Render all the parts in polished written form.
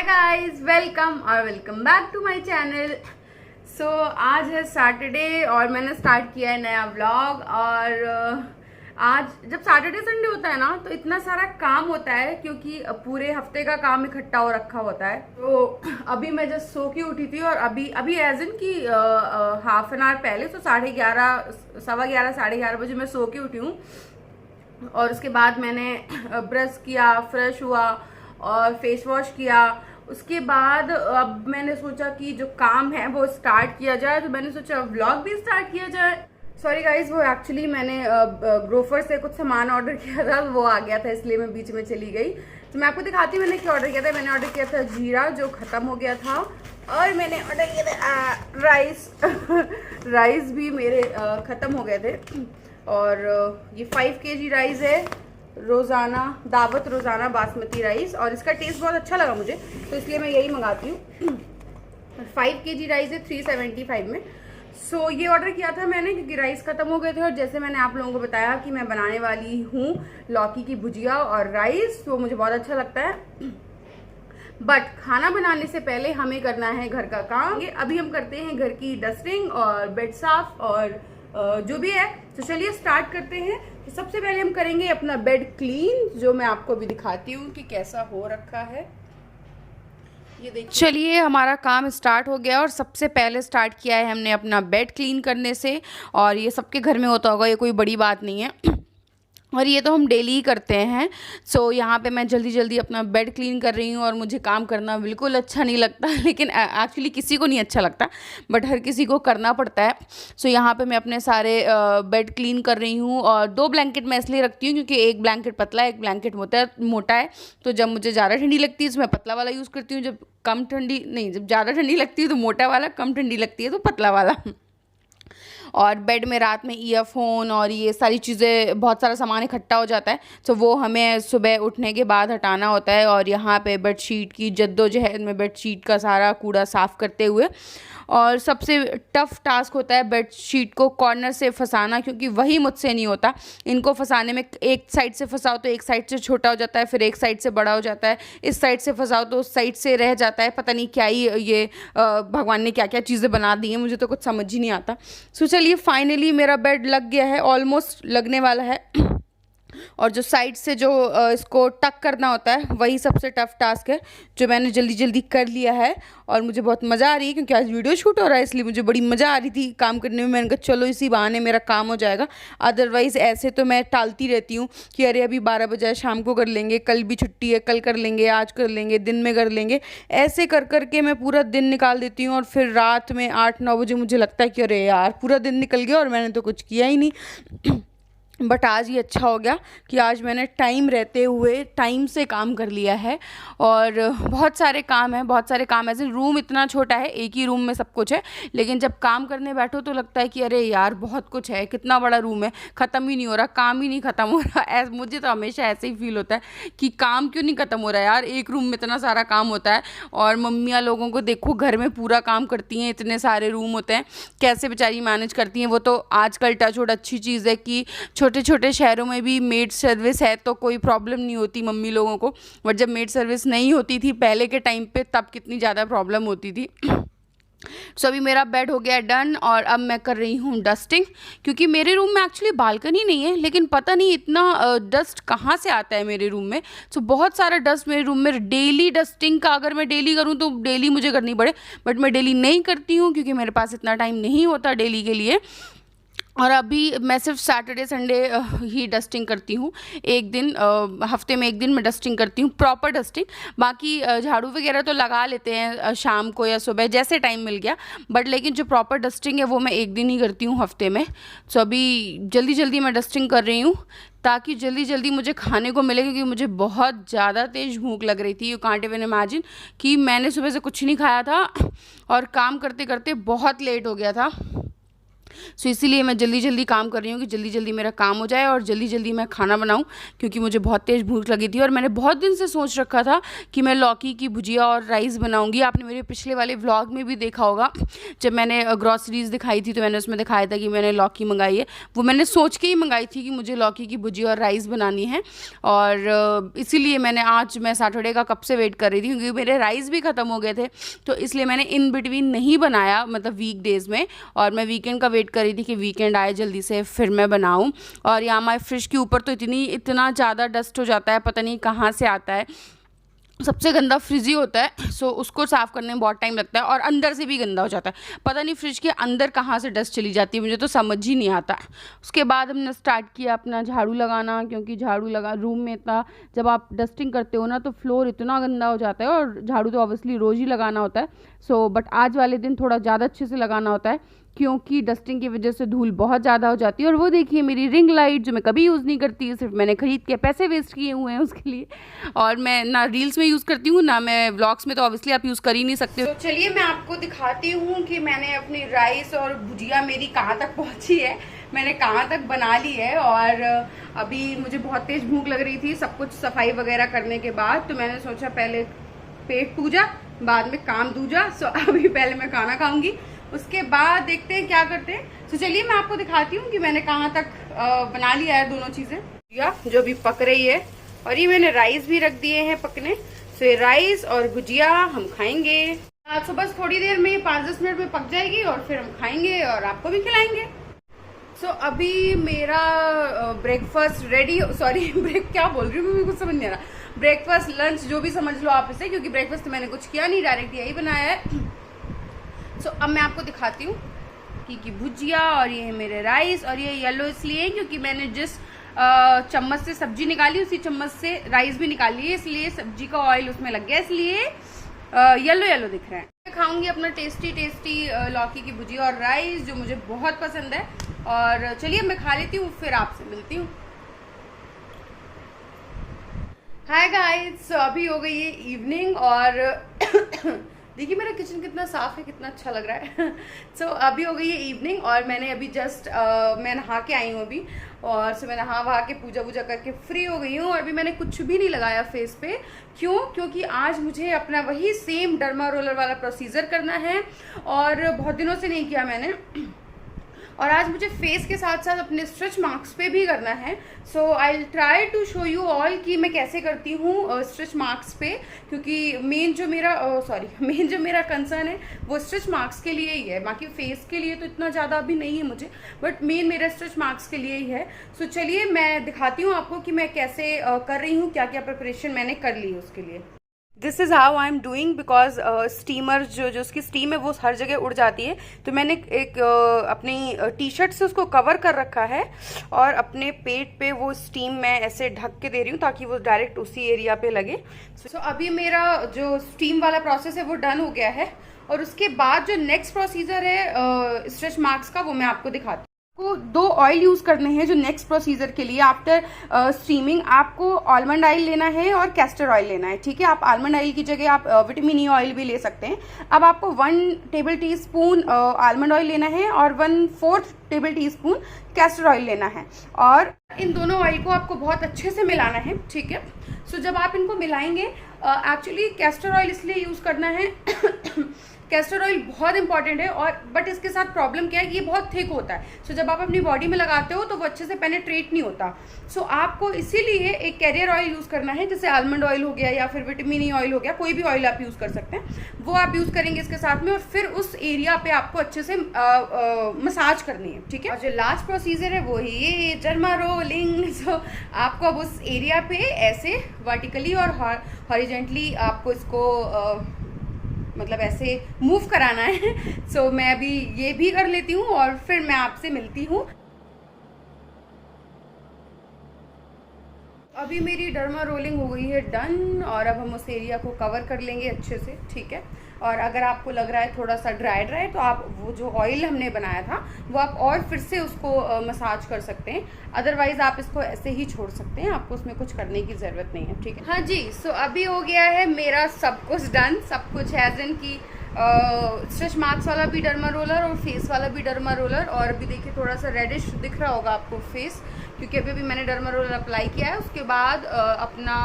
Guys, welcome back to my channel. So आज है Saturday और मैंने स्टार्ट किया है नया व्लॉग। और आज जब सैटरडे संडे होता है ना तो इतना सारा काम होता है क्योंकि पूरे हफ्ते का काम इकट्ठा हो रखा होता है। तो अभी मैं जस्ट सो के उठी थी और अभी एज इन की हाफ एन आवर पहले, तो 11:30 11:15 बजे मैं सो के उठी हूँ। और उसके बाद मैंने ब्रश किया, फ्रेश हुआ और फेस वॉश किया। उसके बाद अब मैंने सोचा कि जो काम है वो स्टार्ट किया जाए, तो मैंने सोचा व्लॉग भी स्टार्ट किया जाए। सॉरी गाइज, वो एक्चुअली मैंने ग्रोफर से कुछ सामान ऑर्डर किया था, वो आ गया था इसलिए मैं बीच में चली गई। तो मैं आपको दिखाती हूँ मैंने क्या ऑर्डर किया था। मैंने ऑर्डर किया था जीरा, जो ख़त्म हो गया था। और मैंने ऑर्डर किया था राइस राइस भी मेरे ख़त्म हो गए थे। और ये 5 kg राइस है, रोज़ाना दावत रोज़ाना बासमती राइस, और इसका टेस्ट बहुत अच्छा लगा मुझे, तो इसलिए मैं यही मंगाती हूँ। 5 kg राइस है 375 में। सो ये ऑर्डर किया था मैंने क्योंकि राइस ख़त्म हो गए थे। और जैसे मैंने आप लोगों को बताया कि मैं बनाने वाली हूँ लौकी की भुजिया और राइस, तो मुझे बहुत अच्छा लगता है। बट खाना बनाने से पहले हमें करना है घर का काम। अभी हम करते हैं घर की डस्टिंग और बेड साफ और जो भी है। तो चलिए स्टार्ट करते हैं। तो सबसे पहले हम करेंगे अपना बेड क्लीन, जो मैं आपको अभी दिखाती हूँ कि कैसा हो रखा है। ये देखिए, चलिए हमारा काम स्टार्ट हो गया और सबसे पहले स्टार्ट किया है हमने अपना बेड क्लीन करने से। और ये सबके घर में होता होगा, ये कोई बड़ी बात नहीं है और ये तो हम डेली ही करते हैं। सो यहाँ पे मैं जल्दी जल्दी अपना बेड क्लीन कर रही हूँ और मुझे काम करना बिल्कुल अच्छा नहीं लगता, लेकिन एक्चुअली किसी को नहीं अच्छा लगता, बट हर किसी को करना पड़ता है। सो यहाँ पे मैं अपने सारे बेड क्लीन कर रही हूँ। और 2 ब्लैंकेट मैं इसलिए रखती हूँ क्योंकि एक ब्लैंकेट पतला है, एक ब्लैंकेट मोटा है। तो जब मुझे ज़्यादा ठंडी लगती है तो मैं पतला वाला यूज़ करती हूँ, जब ज़्यादा ठंडी लगती है तो मोटा वाला, कम ठंडी लगती है तो पतला वाला। और बेड में रात में ईयरफोन और ये सारी चीज़ें, बहुत सारा सामान इकट्ठा हो जाता है, तो वो हमें सुबह उठने के बाद हटाना होता है। और यहाँ पे बेडशीट की जद्दोजहद में बेडशीट का सारा कूड़ा साफ़ करते हुए, और सबसे टफ़ टास्क होता है बेडशीट को कॉर्नर से फंसाना, क्योंकि वही मुझसे नहीं होता। इनको फंसाने में एक साइड से फंसाओ तो एक साइड से छोटा हो जाता है, फिर एक साइड से बड़ा हो जाता है, इस साइड से फंसाओ तो उस साइड से रह जाता है। पता नहीं क्या ही ये भगवान ने क्या क्या चीज़ें बना दी हैं, मुझे तो कुछ समझ ही नहीं आता। सो चलिए फाइनली मेरा बेड लग गया है, ऑलमोस्ट लगने वाला है। और जो साइड से जो इसको टक करना होता है वही सबसे टफ टास्क है, जो मैंने जल्दी जल्दी कर लिया है। और मुझे बहुत मज़ा आ रही है क्योंकि आज वीडियो शूट हो रहा है, इसलिए मुझे बड़ी मज़ा आ रही थी काम करने में। मैंने कहा चलो इसी बहाने मेरा काम हो जाएगा, अदरवाइज़ ऐसे तो मैं टालती रहती हूँ कि अरे अभी 12 बजे शाम को कर लेंगे, कल भी छुट्टी है, कल कर लेंगे, आज कर लेंगे, दिन में कर लेंगे। ऐसे कर कर के मैं पूरा दिन निकाल देती हूँ और फिर रात में 8-9 बजे मुझे लगता है कि अरे यार पूरा दिन निकल गया और मैंने तो कुछ किया ही नहीं। बट आज ये अच्छा हो गया कि आज मैंने टाइम रहते हुए टाइम से काम कर लिया है। और बहुत सारे काम हैं, ऐसे रूम इतना छोटा है, एक ही रूम में सब कुछ है, लेकिन जब काम करने बैठो तो लगता है कि अरे यार बहुत कुछ है, कितना बड़ा रूम है, ख़त्म ही नहीं हो रहा, काम ही नहीं ख़त्म हो रहा। मुझे तो हमेशा ऐसे ही फील होता है कि काम क्यों नहीं ख़त्म हो रहा यार, एक रूम में इतना सारा काम होता है। और मम्मियाँ लोगों को देखो घर में पूरा काम करती हैं, इतने सारे रूम होते हैं, कैसे बेचारी मैनेज करती हैं। वो तो आजकल टच वुड अच्छी चीज़ है कि छोटे छोटे शहरों में भी मेड सर्विस है तो कोई प्रॉब्लम नहीं होती मम्मी लोगों को। बट जब मेड सर्विस नहीं होती थी पहले के टाइम पे, तब कितनी ज़्यादा प्रॉब्लम होती थी। सो अभी मेरा बेड हो गया डन और अब मैं कर रही हूँ डस्टिंग, क्योंकि मेरे रूम में एक्चुअली बालकनी नहीं है, लेकिन पता नहीं इतना डस्ट कहाँ से आता है मेरे रूम में। सो बहुत सारा डस्ट मेरे रूम में। डेली डस्टिंग का अगर मैं डेली करूँ तो डेली मुझे करनी पड़े, बट मैं डेली नहीं करती हूँ क्योंकि मेरे पास इतना टाइम नहीं होता डेली के लिए। और अभी मैं सिर्फ सैटरडे संडे ही डस्टिंग करती हूँ, एक दिन हफ्ते में एक दिन मैं डस्टिंग करती हूँ, प्रॉपर डस्टिंग। बाकी झाड़ू वगैरह तो लगा लेते हैं शाम को या सुबह, जैसे टाइम मिल गया, बट लेकिन जो प्रॉपर डस्टिंग है वो मैं एक दिन ही करती हूँ हफ्ते में। सो अभी जल्दी जल्दी मैं डस्टिंग कर रही हूँ ताकि जल्दी जल्दी मुझे खाने को मिले, क्योंकि मुझे बहुत ज़्यादा तेज़ भूख लग रही थी। यू कांट इवन इमेजिन कि मैंने सुबह से कुछ नहीं खाया था और काम करते करते बहुत लेट हो गया था। सो इसीलिए मैं जल्दी जल्दी काम कर रही हूँ कि जल्दी जल्दी मेरा काम हो जाए और जल्दी जल्दी मैं खाना बनाऊँ, क्योंकि मुझे बहुत तेज़ भूख लगी थी और मैंने बहुत दिन से सोच रखा था कि मैं लौकी की भुजिया और राइस बनाऊँगी। आपने मेरे पिछले वाले व्लॉग में भी देखा होगा, जब मैंने ग्रॉसरीज दिखाई थी तो मैंने उसमें दिखाया था कि मैंने लौकी मंगाई है। वो मैंने सोच के ही मंगाई थी कि मुझे लौकी की भुजिया और राइस बनानी है, और इसीलिए मैं सैटरडे का कब से वेट कर रही थी, क्योंकि मेरे राइस भी ख़त्म हो गए थे। तो इसलिए मैंने इन बिटवीन नहीं बनाया, मतलब वीकडेज़ में, और मैं वीकेंड का वेट कर रही थी कि वीकेंड आए जल्दी से फिर मैं बनाऊं। और यहाँ माई फ्रिज के ऊपर तो इतना ज़्यादा डस्ट हो जाता है, पता नहीं कहाँ से आता है। सबसे गंदा फ्रिज ही होता है, सो उसको साफ़ करने में बहुत टाइम लगता है, और अंदर से भी गंदा हो जाता है। पता नहीं फ्रिज के अंदर कहाँ से डस्ट चली जाती है, मुझे तो समझ ही नहीं आता। उसके बाद हमने स्टार्ट किया अपना झाड़ू लगाना, क्योंकि रूम में इतना, जब आप डस्टिंग करते हो ना तो फ्लोर इतना गंदा हो जाता है, और झाड़ू तो ऑब्वियसली रोज़ ही लगाना होता है। सो बट आज वाले दिन थोड़ा ज़्यादा अच्छे से लगाना होता है, क्योंकि डस्टिंग की वजह से धूल बहुत ज़्यादा हो जाती है। और वो देखिए मेरी रिंग लाइट, जो मैं कभी यूज़ नहीं करती, सिर्फ मैंने ख़रीद के पैसे वेस्ट किए हुए हैं उसके लिए, और मैं ना रील्स में यूज़ करती हूँ ना मैं व्लॉग्स में, तो ऑब्वियसली आप यूज़ कर ही नहीं सकते हो। तो चलिए मैं आपको दिखाती हूँ कि मैंने अपनी राइस और भुजिया मेरी कहाँ तक पहुँची है, मैंने कहाँ तक बना ली है। और अभी मुझे बहुत तेज़ भूख लग रही थी सब कुछ सफाई वगैरह करने के बाद, तो मैंने सोचा पहले पेट पूजा बाद में काम दूजा। सो अभी पहले मैं खाना खाऊंगी, उसके बाद देखते हैं क्या करते हैं। तो चलिए मैं आपको दिखाती हूँ कि मैंने कहाँ तक बना लिया है दोनों चीजें, जो भी पक रही है, और ये मैंने राइस भी रख दिए हैं पकने। तो ये राइस और भुजिया हम खाएंगे। तो बस थोड़ी देर में 5-10 मिनट में पक जाएगी और फिर हम खाएंगे और आपको भी खिलाएंगे। सो अभी मेरा ब्रेकफास्ट रेडी, सॉरी ब्रेक क्या बोल रही हूँ मैं, कुछ समझ नहीं आ रहा। ब्रेकफास्ट लंच जो भी समझ लो आप इसे, क्योंकि ब्रेकफास्ट तो मैंने कुछ किया नहीं, डायरेक्ट यही बनाया है। सो अब मैं आपको दिखाती हूँ कि भुजिया, और ये है मेरे राइस, और ये येलो इसलिए क्योंकि मैंने जिस चम्मच से सब्जी निकाली उसी चम्मच से राइस भी निकाली है, इसलिए सब्जी का ऑयल उसमें लग गया, इसलिए येलो येलो दिख रहा है। मैं खाऊंगी अपना टेस्टी टेस्टी लौकी की भुजिया और राइस, जो मुझे बहुत पसंद है। और चलिए मैं खा लेती हूँ, फिर आपसे मिलती हूँ। हाय गाइस, सो अभी हो गई है इवनिंग, और देखिए मेरा किचन कितना साफ है, कितना अच्छा लग रहा है। सो अभी हो गई है इवनिंग, और मैंने अभी जस्ट मैं नहा के आई हूँ अभी, और सो मैं नहा वहा के पूजा वूजा करके फ्री हो गई हूँ। और अभी मैंने कुछ भी नहीं लगाया फेस पे, क्योंकि आज मुझे अपना वही सेम डर्मा रोलर वाला प्रोसीजर करना है, और बहुत दिनों से नहीं किया मैंने। और आज मुझे फेस के साथ साथ अपने स्ट्रेच मार्क्स पे भी करना है। So I will try to show you all कि मैं कैसे करती हूँ स्ट्रेच मार्क्स पे, क्योंकि मेन जो मेरा कंसर्न है वो स्ट्रेच मार्क्स के लिए ही है। बाकी फेस के लिए तो इतना ज़्यादा अभी नहीं है मुझे, बट मेन मेरा स्ट्रेच मार्क्स के लिए ही है। सो चलिए मैं दिखाती हूँ आपको कि मैं कैसे कर रही हूँ, क्या क्या प्रिपरेशन मैंने कर ली है उसके लिए। This is how I am doing, because steamer जो उसकी स्टीम है वो हर जगह उड़ जाती है। तो मैंने एक अपनी टी शर्ट से उसको कवर कर रखा है, और अपने पेट पे वो स्टीम मैं ऐसे ढक के दे रही हूँ ताकि वो डायरेक्ट उसी एरिया पे लगे। सो अभी मेरा जो स्टीम वाला प्रोसेस है वो डन हो गया है, और उसके बाद जो नेक्स्ट प्रोसीजर है स्ट्रेच मार्क्स का, वो मैं आपको दिखाती हूँ। को 2 ऑयल यूज़ करने हैं जो नेक्स्ट प्रोसीजर के लिए। आफ्टर स्टीमिंग आपको आलमंड ऑयल लेना है और कैस्टर ऑयल लेना है, ठीक है। आप आलमंड ऑयल की जगह आप विटामिन ई ऑयल भी ले सकते हैं। अब आपको 1 टेबल टीस्पून आलमंड ऑयल लेना है और 1/4 टेबल टीस्पून कैस्टर ऑयल लेना है, और इन दोनों ऑयल को आपको बहुत अच्छे से मिलाना है, ठीक है। सो जब आप इनको मिलाएंगे, एक्चुअली कैस्टर ऑयल इसलिए यूज़ करना है कैस्टर ऑयल बहुत इंपॉर्टेंट है, और बट इसके साथ प्रॉब्लम क्या है, ये बहुत थिक होता है। सो जब आप अपनी बॉडी में लगाते हो तो वो अच्छे से पेनिट्रेट नहीं होता। सो आपको इसीलिए एक कैरियर ऑयल यूज़ करना है, जैसे आलमंड ऑयल हो गया या फिर विटामिन ई ऑयल हो गया, कोई भी ऑयल आप यूज़ कर सकते हैं, वो आप यूज़ करेंगे इसके साथ में, और फिर उस एरिया पे आपको अच्छे से मसाज करनी है, ठीक है। और जो लास्ट प्रोसीजर है वो ये डर्मा रोलिंग। सो आपको अब उस एरिया पे ऐसे वर्टिकली और हॉरिजेंटली आपको इसको मतलब ऐसे मूव कराना है। सो मैं अभी ये भी कर लेती हूँ और फिर मैं आपसे मिलती हूँ। अभी मेरी डर्मा रोलिंग हो गई है डन, और अब हम उस एरिया को कवर कर लेंगे अच्छे से, ठीक है। और अगर आपको लग रहा है थोड़ा सा ड्राई तो आप वो जो ऑयल हमने बनाया था वो आप और फिर से उसको मसाज कर सकते हैं, अदरवाइज आप इसको ऐसे ही छोड़ सकते हैं, आपको उसमें कुछ करने की ज़रूरत नहीं है, ठीक है। हाँ जी, सो अभी हो गया है मेरा सब कुछ डन, सब कुछ एज इन की स्ट्रेच मार्क्स वाला भी डर्मा रोलर और फेस वाला भी डर्मा रोलर। और अभी देखिए थोड़ा सा रेडिश दिख रहा होगा आपको फेस, क्योंकि अभी मैंने डर्मा रोलर अप्लाई किया है। उसके बाद अपना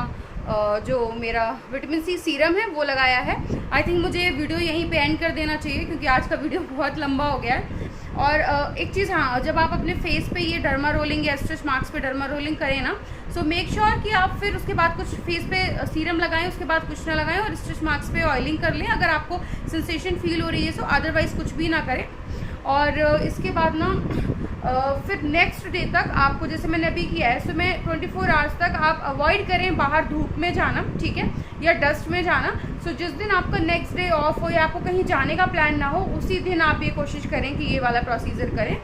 जो मेरा विटामिन सी सीरम है वो लगाया है। आई थिंक मुझे वीडियो यहीं पे एंड कर देना चाहिए, क्योंकि आज का वीडियो बहुत लंबा हो गया है। और एक चीज़, हाँ, जब आप अपने फेस पे ये डर्मा रोलिंग या स्ट्रेच मार्क्स पे डर्मा रोलिंग करें ना, सो मेक श्योर कि आप फिर उसके बाद कुछ फेस पे सीरम लगाएं, उसके बाद कुछ ना लगाएं, और स्ट्रेच मार्क्स पे ऑयलिंग कर लें अगर आपको सेंसेशन फील हो रही है। सो अदरवाइज़ कुछ भी ना करें। और इसके बाद ना फिर नेक्स्ट डे तक आपको, जैसे मैंने अभी किया है, सो मैं 24 आवर्स तक आप अवॉइड करें बाहर धूप में जाना, ठीक है, या डस्ट में जाना। सो जिस दिन आपका नेक्स्ट डे ऑफ हो या आपको कहीं जाने का प्लान ना हो, उसी दिन आप ये कोशिश करें कि ये वाला प्रोसीजर करें।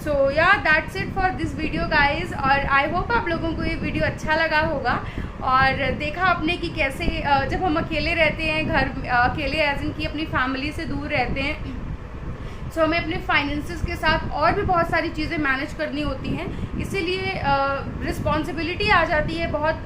सो या that's it for this video guys. और आई होप आप लोगों को ये वीडियो अच्छा लगा होगा, और देखा आपने कि कैसे जब हम अकेले रहते हैं घर, अकेले एज इन की अपनी फैमिली से दूर रहते हैं, सो हमें अपने फाइनेंसेस के साथ और भी बहुत सारी चीज़ें मैनेज करनी होती हैं। इसीलिए रिस्पॉन्सिबिलिटी आ जाती है बहुत।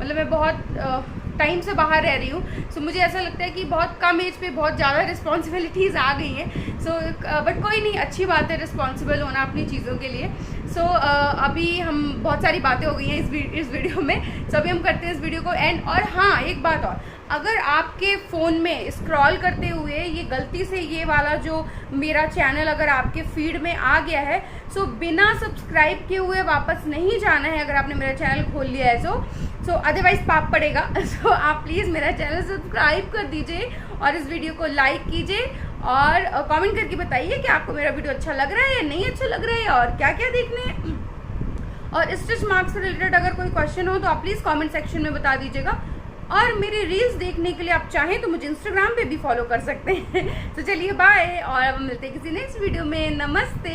मतलब मैं बहुत टाइम से बाहर रह रही हूँ, सो मुझे ऐसा लगता है कि बहुत कम एज पे बहुत ज़्यादा रिस्पॉन्सिबिलिटीज़ आ गई हैं। सो बट कोई नहीं, अच्छी बात है रिस्पॉन्सिबल होना अपनी चीज़ों के लिए। सो अभी हम बहुत सारी बातें हो गई हैं इस वीडियो में, सो अभी हम करते हैं इस वीडियो को एंड। और हाँ, एक बात और, अगर आपके फ़ोन में स्क्रॉल करते हुए ये गलती से ये वाला जो मेरा चैनल अगर आपके फीड में आ गया है, सो बिना सब्सक्राइब किए हुए वापस नहीं जाना है। अगर आपने मेरा चैनल खोल लिया है सो अदरवाइज पाप पड़ेगा। सो आप प्लीज़ मेरा चैनल सब्सक्राइब कर दीजिए और इस वीडियो को लाइक कीजिए, और कमेंट करके बताइए कि आपको मेरा वीडियो अच्छा लग रहा है या नहीं अच्छा लग रहा है, और क्या क्या देखने हैं। और स्टिच मार्क्स से रिलेटेड अगर कोई क्वेश्चन हो तो आप प्लीज़ कमेंट सेक्शन में बता दीजिएगा। और मेरी रील्स देखने के लिए आप चाहें तो मुझे इंस्टाग्राम पे भी फॉलो कर सकते हैं। तो चलिए बाय, और अब मिलते हैं किसी नेक्स्ट वीडियो में। नमस्ते।